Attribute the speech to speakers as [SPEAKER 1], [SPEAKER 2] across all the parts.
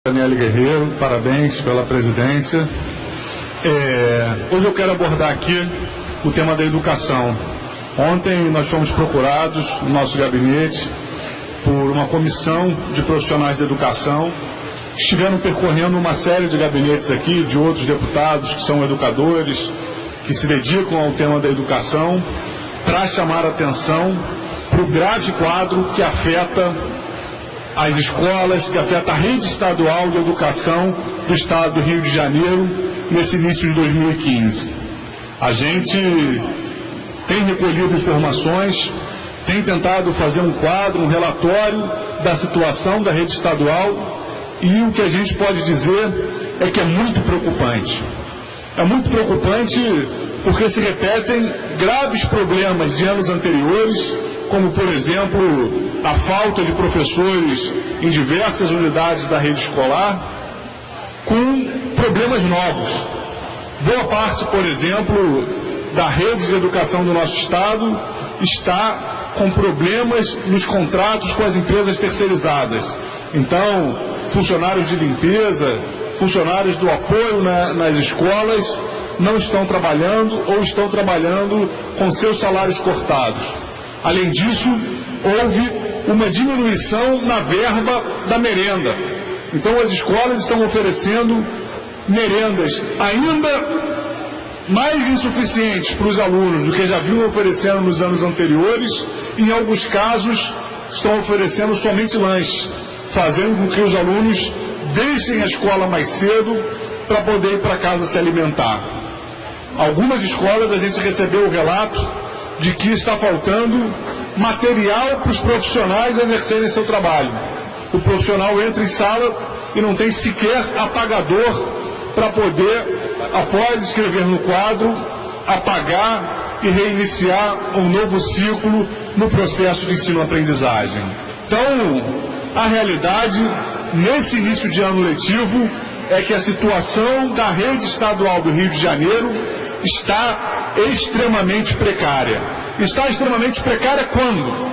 [SPEAKER 1] Daniele Guerreiro, parabéns pela presidência. Hoje eu quero abordar aqui o tema da educação. Ontem nós fomos procurados no nosso gabinete por uma comissão de profissionais da educação que estiveram percorrendo uma série de gabinetes aqui, de outros deputados que são educadores, que se dedicam ao tema da educação, para chamar a atenção para o grave quadro que afeta as escolas, que afeta a rede estadual de educação do estado do Rio de Janeiro nesse início de 2015. A gente tem recolhido informações, tem tentado fazer um quadro, um relatório da situação da rede estadual, e o que a gente pode dizer é que é muito preocupante. É muito preocupante porque se repetem graves problemas de anos anteriores, como, por exemplo, a falta de professores em diversas unidades da rede escolar, com problemas novos. Boa parte, por exemplo, da rede de educação do nosso estado está com problemas nos contratos com as empresas terceirizadas. Então, funcionários de limpeza, funcionários do apoio nas escolas não estão trabalhando ou estão trabalhando com seus salários cortados. Além disso, houve uma diminuição na verba da merenda. Então as escolas estão oferecendo merendas ainda mais insuficientes para os alunos do que já vinham oferecendo nos anos anteriores, e em alguns casos estão oferecendo somente lanches, fazendo com que os alunos deixem a escola mais cedo para poder ir para casa se alimentar. Algumas escolas a gente recebeu o relato de que está faltando material para os profissionais exercerem seu trabalho. O profissional entra em sala e não tem sequer apagador para poder, após escrever no quadro, apagar e reiniciar um novo ciclo no processo de ensino-aprendizagem. Então, a realidade, nesse início de ano letivo, é que a situação da rede estadual do Rio de Janeiro está extremamente precária. Está extremamente precária quando?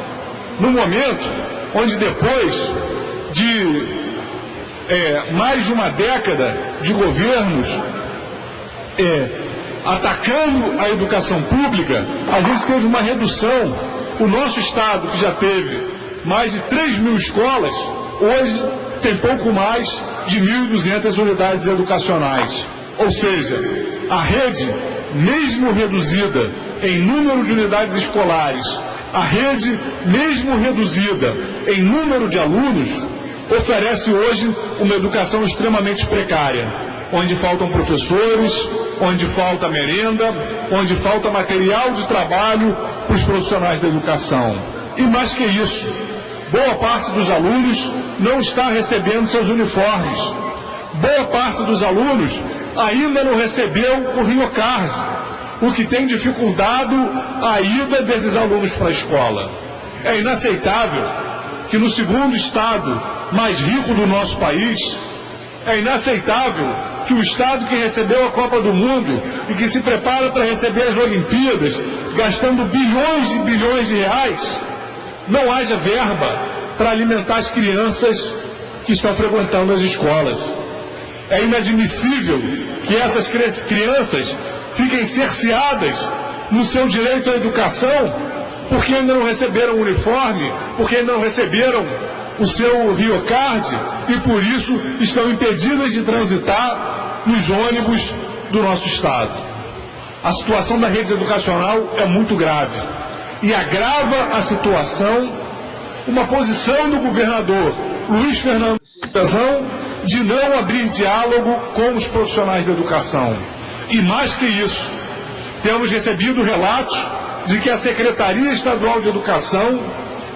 [SPEAKER 1] No momento onde, depois de mais de uma década de governos atacando a educação pública, a gente teve uma redução. O nosso estado, que já teve mais de 3.000 escolas, hoje tem pouco mais de 1.200 unidades educacionais. Ou seja, a rede, mesmo reduzida em número de unidades escolares, a rede, mesmo reduzida em número de alunos, oferece hoje uma educação extremamente precária, onde faltam professores, onde falta merenda, onde falta material de trabalho para os profissionais da educação. E mais que isso, boa parte dos alunos não está recebendo seus uniformes. Boa parte dos alunos ainda não recebeu o RioCard, o que tem dificultado a ida desses alunos para a escola. É inaceitável que no segundo estado mais rico do nosso país, é inaceitável que o estado que recebeu a Copa do Mundo e que se prepara para receber as Olimpíadas, gastando bilhões e bilhões de reais, não haja verba para alimentar as crianças que estão frequentando as escolas. É inadmissível que essas crianças fiquem cerceadas no seu direito à educação porque ainda não receberam o uniforme, porque ainda não receberam o seu RioCard e por isso estão impedidas de transitar nos ônibus do nosso estado. A situação da rede educacional é muito grave e agrava a situação uma posição do governador Luiz Fernando Pezão de não abrir diálogo com os profissionais da educação. E mais que isso, temos recebido relatos de que a Secretaria Estadual de Educação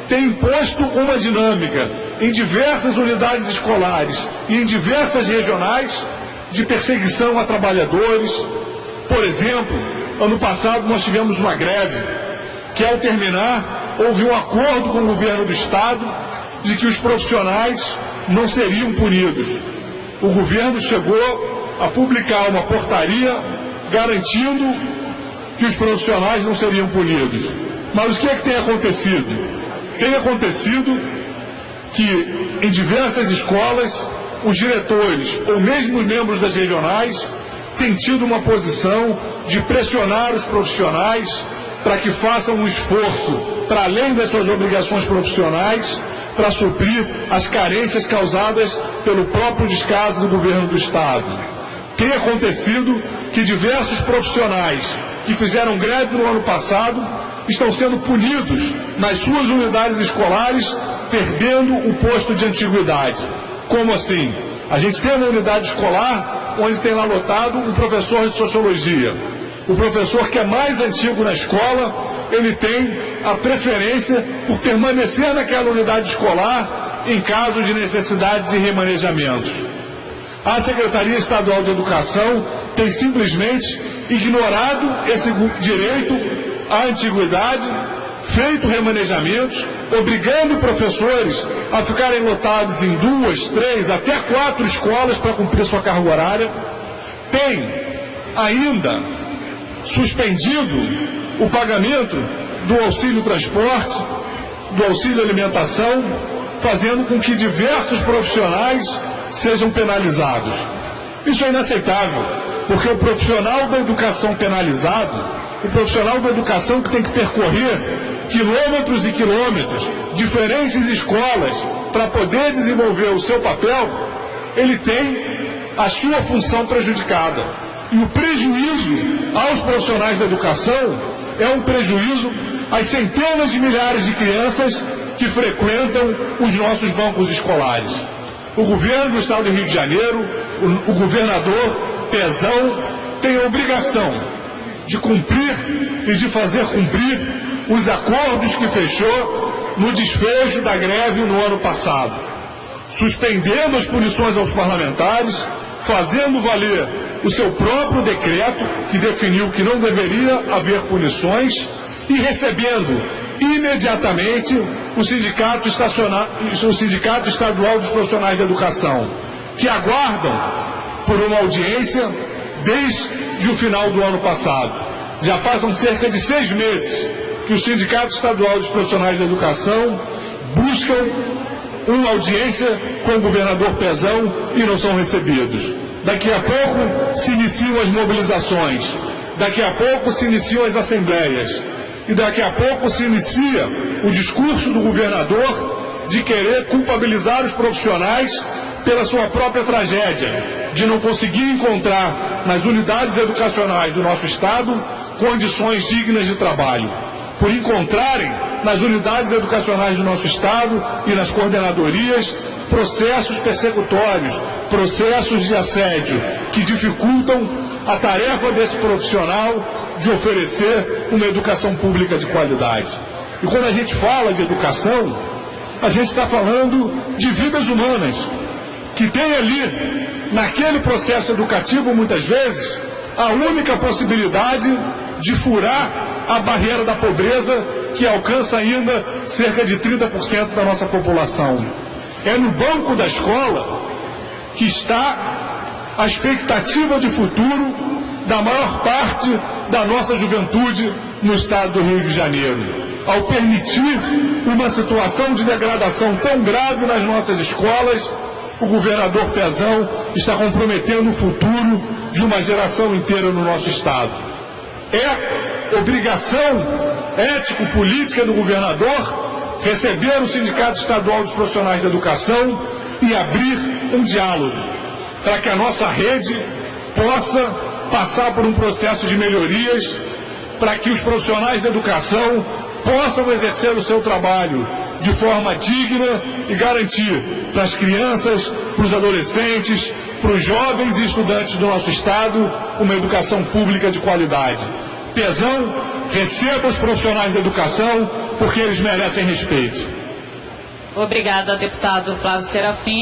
[SPEAKER 1] tem imposto uma dinâmica em diversas unidades escolares e em diversas regionais de perseguição a trabalhadores. Por exemplo, ano passado nós tivemos uma greve que, ao terminar, houve um acordo com o governo do estado de que os profissionais não seriam punidos. O governo chegou a publicar uma portaria garantindo que os profissionais não seriam punidos. Mas o que é que tem acontecido? Tem acontecido que em diversas escolas os diretores ou mesmo os membros das regionais têm tido uma posição de pressionar os profissionais para que façam um esforço para além das suas obrigações profissionais para suprir as carências causadas pelo próprio descaso do governo do Estado. Tem acontecido que diversos profissionais que fizeram greve no ano passado estão sendo punidos nas suas unidades escolares, perdendo o posto de antiguidade. Como assim? A gente tem uma unidade escolar onde tem lá lotado um professor de sociologia. O professor que é mais antigo na escola, ele tem a preferência por permanecer naquela unidade escolar em caso de necessidade de remanejamentos. A Secretaria Estadual de Educação tem simplesmente ignorado esse direito à antiguidade, feito remanejamentos, obrigando professores a ficarem lotados em 2, 3, até 4 escolas para cumprir sua carga horária. Tem ainda suspendido o pagamento do auxílio transporte, do auxílio alimentação, fazendo com que diversos profissionais sejam penalizados. Isso é inaceitável, porque o profissional da educação penalizado, o profissional da educação que tem que percorrer quilômetros e quilômetros, diferentes escolas, para poder desenvolver o seu papel, ele tem a sua função prejudicada. E o prejuízo aos profissionais da educação é um prejuízo às centenas de milhares de crianças que frequentam os nossos bancos escolares. O governo do Estado do Rio de Janeiro, o governador Pezão, tem a obrigação de cumprir e de fazer cumprir os acordos que fechou no desfecho da greve no ano passado, suspendendo as punições aos parlamentares, fazendo valer o seu próprio decreto, que definiu que não deveria haver punições, e recebendo imediatamente o Sindicato Estadual dos Profissionais da Educação, que aguardam por uma audiência desde o final do ano passado. Já passam cerca de 6 meses que o Sindicato Estadual dos Profissionais da Educação buscam uma audiência com o governador Pezão e não são recebidos. Daqui a pouco se iniciam as mobilizações, daqui a pouco se iniciam as assembleias, e daqui a pouco se inicia o discurso do governador de querer culpabilizar os profissionais pela sua própria tragédia, de não conseguir encontrar nas unidades educacionais do nosso Estado condições dignas de trabalho, por encontrarem nas unidades educacionais do nosso Estado e nas coordenadorias processos persecutórios, processos de assédio, que dificultam a tarefa desse profissional de oferecer uma educação pública de qualidade. E quando a gente fala de educação, a gente está falando de vidas humanas, que tem ali, naquele processo educativo, muitas vezes, a única possibilidade de furar a barreira da pobreza, que alcança ainda cerca de 30% da nossa população. É no banco da escola que está a expectativa de futuro da maior parte da nossa juventude no Estado do Rio de Janeiro. Ao permitir uma situação de degradação tão grave nas nossas escolas, o governador Pezão está comprometendo o futuro de uma geração inteira no nosso Estado. É obrigação ético-política do governador receber o Sindicato Estadual dos Profissionais da Educação e abrir um diálogo para que a nossa rede possa passar por um processo de melhorias, para que os profissionais da educação possam exercer o seu trabalho de forma digna e garantir para as crianças, para os adolescentes, para os jovens e estudantes do nosso Estado uma educação pública de qualidade. Pezão, receba os profissionais da educação, porque eles merecem respeito.
[SPEAKER 2] Obrigada, deputado Flávio Serafini.